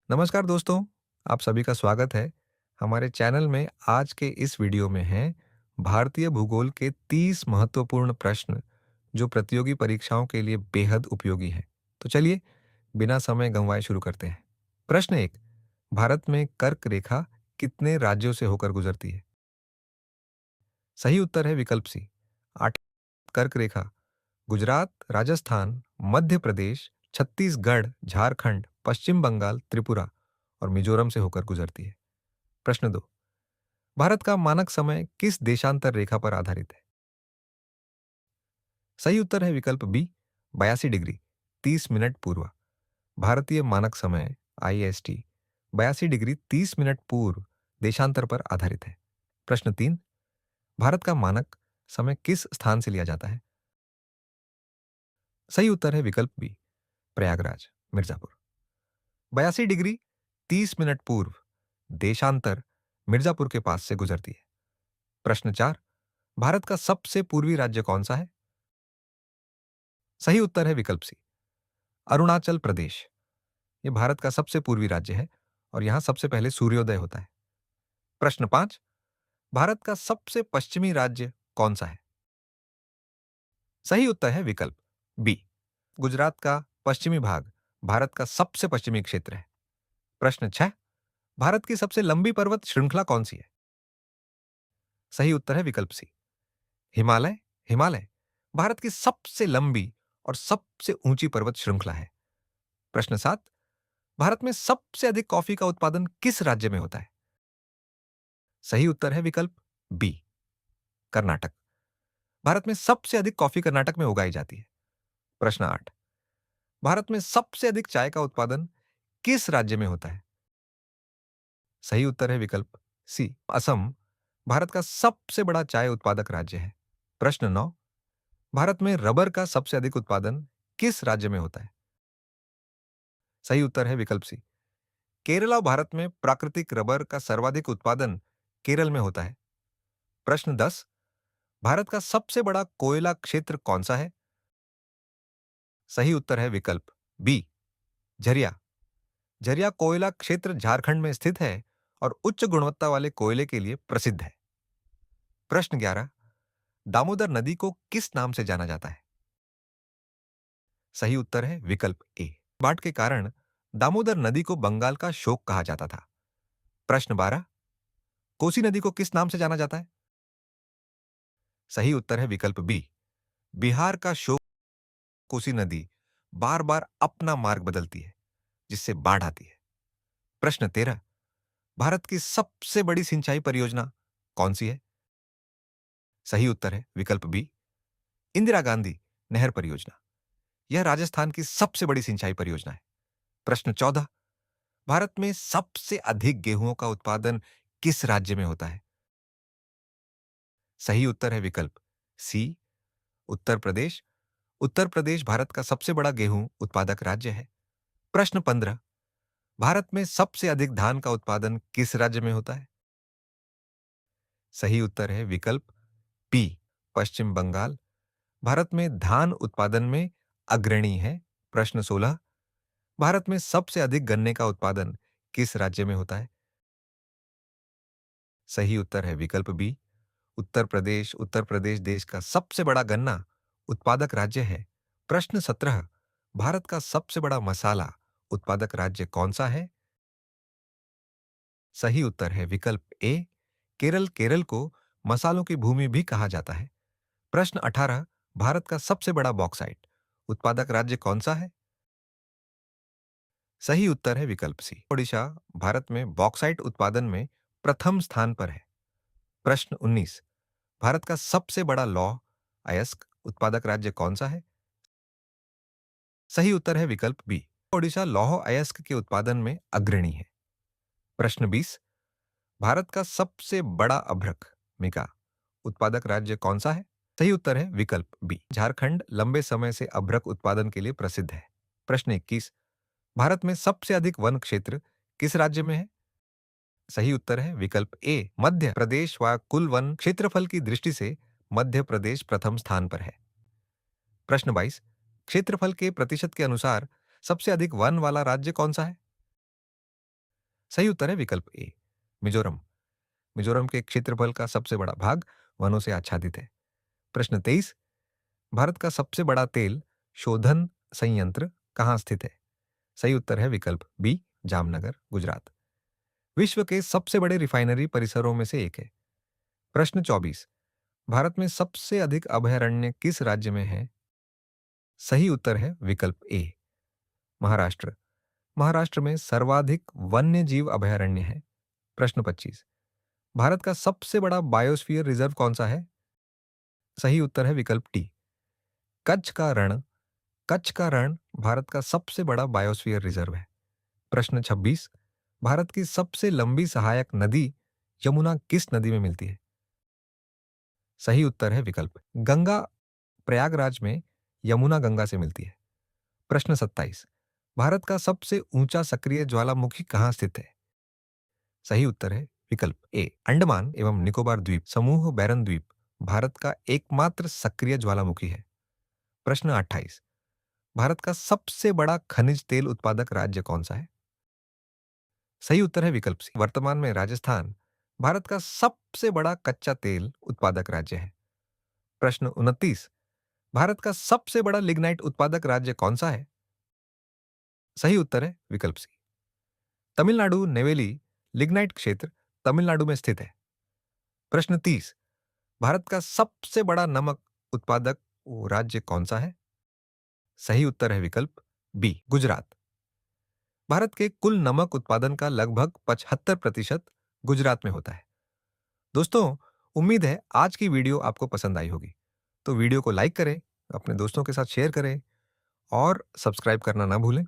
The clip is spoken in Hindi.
नमस्कार दोस्तों, आप सभी का स्वागत है। हमारे चैनल में आज के इस वीडियो में हैं भारतीय भूगोल के 30 महत्वपूर्ण प्रश्न जो प्रतियोगी परीक्षाओं के लिए बेहद उपयोगी हैं। तो चलिए बिना समय गंवाए शुरू करते हैं। प्रश्न 1। भारत में कर्क रेखा कितने राज्यों से होकर गुजरती है? सही उत्तर है विकल्प सी, 8। कर्क रेखा गुजरात, राजस्थान, मध्य प्रदेश, छत्तीसगढ़, झारखंड, पश्चिम बंगाल, त्रिपुरा और मिजोरम से होकर गुजरती है। प्रश्न 2। भारत का मानक समय किस देशांतर रेखा पर आधारित है? सही उत्तर है विकल्प बी, 82 डिग्री 30 मिनट पूर्व। भारतीय मानक समय आईएसटी 82 डिग्री 30 मिनट पूर्व देशांतर पर आधारित है। प्रश्न 3। भारत का मानक समय किस स्थान से लिया जाता है? सही उत्तर है विकल्प B, Prayagraj, Mirzapur. 82 degree 30 minute पूर्व देशांतर मिर्जापुर के पास से गुजरती है। प्रश्न 4। भारत का सबसे पूर्वी राज्य कौन सा है? सही उत्तर है विकल्प सी, अरुणाचल प्रदेश। ये भारत का सबसे पूर्वी राज्य है और यहां सबसे पहले सूर्योदय होता है। प्रश्न 5। भारत का सबसे पश्चिमी राज्य कौन सा है? सही उत्तर है विकल्प बी, गुजरात का पश्चिमी भाग भारत का सबसे पश्चिमी क्षेत्र है। प्रश्न 6। भारत की सबसे लंबी पर्वत श्रृंखला कौन सी है? सही उत्तर है विकल्प सी, हिमालय। हिमालय भारत की सबसे लंबी और सबसे ऊंची पर्वत श्रृंखला है। प्रश्न 7। भारत में सबसे अधिक कॉफी का उत्पादन किस राज्य में होता है? सही उत्तर है विकल्प बी, कर्नाटक। भारत में सबसे अधिक कॉफी कर्नाटक में उगाई जाती है। प्रश्न 8। भारत में सबसे अधिक चाय का उत्पादन किस राज्य में होता है? सही उत्तर है विकल्प सी, असम। भारत का सबसे बड़ा चाय उत्पादक राज्य है। प्रश्न 9। भारत में रबर का सबसे अधिक उत्पादन किस राज्य में होता है? सही उत्तर है विकल्प सी, केरला। भारत में प्राकृतिक रबर का सर्वाधिक उत्पादन केरल में होता है। प्रश्न 10। भारत का सबसे बड़ा कोयला क्षेत्र कौन सा है? सही उत्तर है विकल्प बी, झरिया। झरिया कोयला क्षेत्र झारखंड में स्थित है और उच्च गुणवत्ता वाले कोयले के लिए प्रसिद्ध है। प्रश्न 11। दामोदर नदी को किस नाम से जाना जाता है? सही उत्तर है विकल्प ए, बाढ़ के कारण दामोदर नदी को बंगाल का शोक कहा जाता था। प्रश्न 12। कोसी नदी को किस नाम से जाना जाता है? सही उत्तर है विकल्प बी, बिहार का शोक। कोसी नदी बार बार अपना मार्ग बदलती है जिससे बाढ़ आती है। प्रश्न 13। भारत की सबसे बड़ी सिंचाई परियोजना कौन सी है? सही उत्तर है विकल्प बी, इंदिरा गांधी नहर परियोजना। यह राजस्थान की सबसे बड़ी सिंचाई परियोजना है। प्रश्न 14। भारत में सबसे अधिक गेहूं का उत्पादन किस राज्य में होता है? सही उत्तर है विकल्प सी, उत्तर प्रदेश। उत्तर प्रदेश भारत का सबसे बड़ा गेहूं उत्पादक राज्य है। प्रश्न 15। भारत में सबसे अधिक धान का उत्पादन किस राज्य में होता है? सही उत्तर है विकल्प पी, पश्चिम बंगाल। भारत में धान उत्पादन में अग्रणी है। प्रश्न 16। भारत में सबसे अधिक गन्ने का उत्पादन किस राज्य में होता है? सही उत्तर है विकल्प बी, उत्तर प्रदेश। उत्तर प्रदेश देश का सबसे बड़ा गन्ना उत्पादक राज्य है। प्रश्न 17। भारत का सबसे बड़ा मसाला उत्पादक राज्य कौन सा है? सही उत्तर है विकल्प ए, केरल। केरल को मसालों की भूमि भी कहा जाता है। प्रश्न 18। भारत का सबसे बड़ा बॉक्साइट उत्पादक राज्य कौन सा है? सही उत्तर है विकल्प सी, ओडिशा। भारत में बॉक्साइट उत्पादन में प्रथम स्थान पर है। प्रश्न 19। भारत का सबसे बड़ा लौह अयस्क उत्पादक राज्य कौन सा है? सही उत्तर है विकल्प बी, ओडिशा लौह अयस्क के उत्पादन में अग्रणी है। प्रश्न 20। भारत का सबसे बड़ा अभ्रक मिका उत्पादक राज्य कौन सा है? सही उत्तर है विकल्प बी, झारखंड लंबे समय से अभ्रक उत्पादन के लिए प्रसिद्ध है। प्रश्न 21। भारत में सबसे अधिक वन क्षेत्र किस राज्य में है? सही उत्तर है विकल्प ए, मध्य प्रदेश। व कुल वन क्षेत्रफल की दृष्टि से मध्य प्रदेश प्रथम स्थान पर है। प्रश्न 22। क्षेत्रफल के प्रतिशत के अनुसार सबसे अधिक वन वाला राज्य कौन सा है? सही उत्तर है विकल्प ए, मिजोरम। मिजोरम के क्षेत्रफल का सबसे बड़ा भाग वनों से आच्छादित है। प्रश्न 23, भारत का सबसे बड़ा तेल शोधन संयंत्र कहाँ स्थित है? सही उत्तर है विकल्प बी, जामनगर, गुजरात। विश्व के सबसे बड़े रिफाइनरी परिसरों में से एक है। प्रश्न 24, भारत में सबसे अधिक अभयारण्य किस राज्य में है? सही उत्तर है विकल्प ए, महाराष्ट्र। महाराष्ट्र में सर्वाधिक वन्य जीव अभयारण्य है। प्रश्न 25, भारत का सबसे बड़ा बायोस्फीयर रिजर्व कौन सा है? सही उत्तर है विकल्प डी, कच्छ का रण। कच्छ का रण भारत का सबसे बड़ा बायोस्फीयर रिजर्व है। प्रश्न 26, भारत की सबसे लंबी सहायक नदी यमुना किस नदी में मिलती है? सही उत्तर है विकल्प गंगा। प्रयागराज में यमुना गंगा से मिलती है। प्रश्न 27, भारत का सबसे ऊंचा सक्रिय ज्वालामुखी कहाँ स्थित है? सही उत्तर है विकल्प ए, अंडमान एवं निकोबार द्वीप समूह बैरन द्वीप भारत का एकमात्र सक्रिय ज्वालामुखी है। प्रश्न 28, भारत का सबसे बड़ा खनिज तेल उत्पादक राज्य कौन सा है? सही उत्तर है विकल्प सी, वर्तमान में राजस्थान भारत का सबसे बड़ा कच्चा तेल उत्पादक राज्य है। प्रश्न 29, भारत का सबसे बड़ा लिग्नाइट उत्पादक राज्य कौन सा है? सही उत्तर है विकल्प सी, तमिलनाडु। नेवेली लिग्नाइट क्षेत्र तमिलनाडु में स्थित है। प्रश्न 30, भारत का सबसे बड़ा नमक उत्पादक राज्य कौन सा है? सही उत्तर है विकल्प बी, गुजरात। भारत के कुल नमक उत्पादन का लगभग 75% गुजरात में होता है। दोस्तों, उम्मीद है आज की वीडियो आपको पसंद आई होगी। तो वीडियो को लाइक करें, अपने दोस्तों के साथ शेयर करें और सब्सक्राइब करना ना भूलें।